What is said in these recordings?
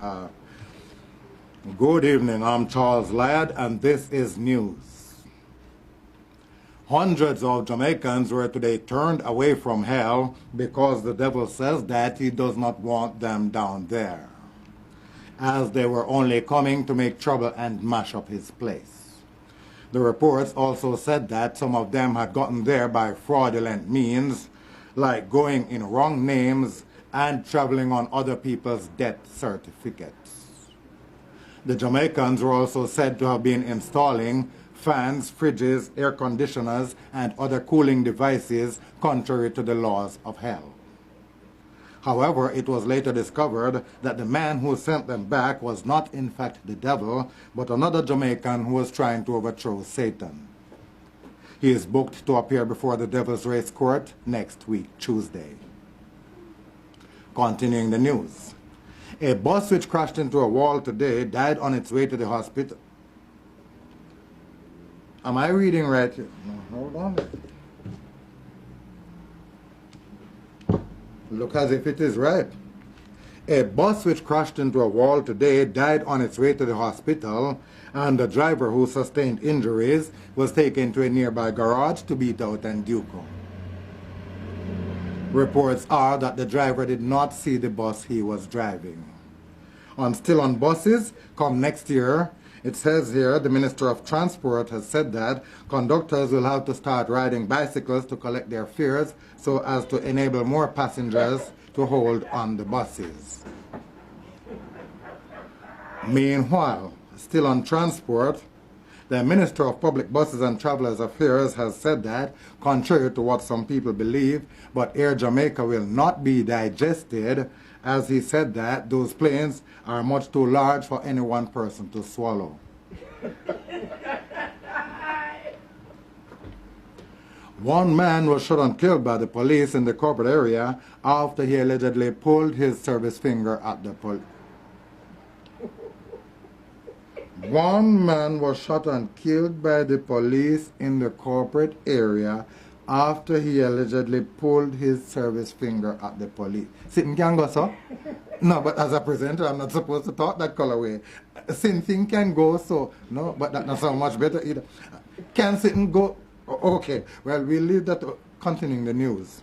Good evening, I'm Charles Ladd, and this is news. Hundreds of Jamaicans were today turned away from hell because the devil says that he does not want them down there, as they were only coming to make trouble and mash up his place. The reports also said that some of them had gotten there by fraudulent means, like going in wrong names and traveling on other people's death certificates. The Jamaicans were also said to have been installing fans, fridges, air conditioners, and other cooling devices contrary to the laws of hell. However, it was later discovered that the man who sent them back was not in fact the devil, but another Jamaican who was trying to overthrow Satan. He is booked to appear before the Devil's Race Court next week, Tuesday. Continuing the news. A bus which crashed into a wall today died on its way to the hospital. Am I reading right here? No, hold on. Look as if it is right. A bus which crashed into a wall today died on its way to the hospital, and the driver, who sustained injuries, was taken to a nearby garage to beat out and duco. Reports are that the driver did not see the bus he was driving. Still on buses, come next year, it says here the Minister of Transport has said that conductors will have to start riding bicycles to collect their fares so as to enable more passengers to hold on the buses. Meanwhile, still on transport, the Minister of Public Buses and Travelers Affairs has said that, contrary to what some people believe, but Air Jamaica will not be digested, as he said that those planes are much too large for any one person to swallow. One man was shot and killed by the police in the corporate area after he allegedly pulled his service finger at the police. One man was shot and killed by the police in the corporate area after he allegedly pulled his service finger at the police. Sitting can go so? No, but as a presenter, I'm not supposed to talk that colorway. Sitting can go so. No, but that's not so much better either. Can sitting go? Okay, well, we'll leave that. Continuing the news.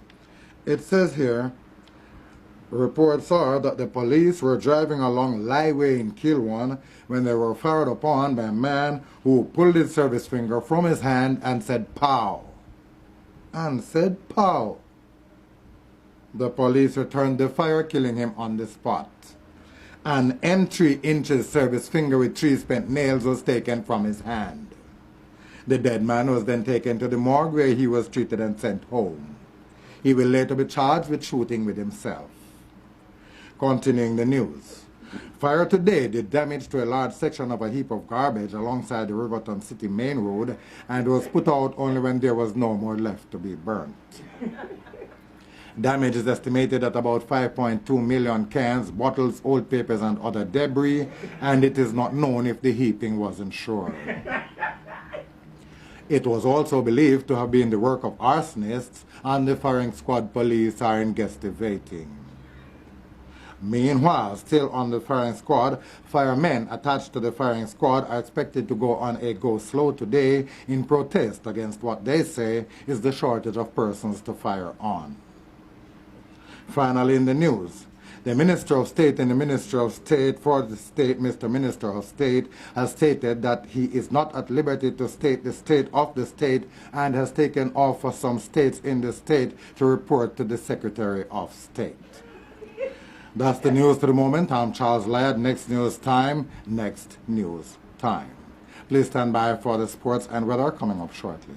It says here, reports are that the police were driving along Lighway in Kilwan when they were fired upon by a man who pulled his service finger from his hand and said, "Pow!" And said, "Pow!" The police returned the fire, killing him on the spot. An M3-inch service finger with 3 spent nails was taken from his hand. The dead man was then taken to the morgue where he was treated and sent home. He will later be charged with shooting with himself. Continuing the news. Fire today did damage to a large section of a heap of garbage alongside the Riverton City main road and was put out only when there was no more left to be burnt. Damage is estimated at about 5.2 million cans, bottles, old papers, and other debris, and it is not known if the heaping was insured. It was also believed to have been the work of arsonists, and the firing squad police are investigating. Meanwhile, still on the firing squad, firemen attached to the firing squad are expected to go on a go-slow today in protest against what they say is the shortage of persons to fire on. Finally, in the news, the Minister of State and the Minister of State for the state, Mr. Minister of State, has stated that he is not at liberty to state the state of the state and has taken off for some states in the state to report to the Secretary of State. That's the news for the moment. I'm Charles Ladd. Next news time. Please stand by for the sports and weather coming up shortly.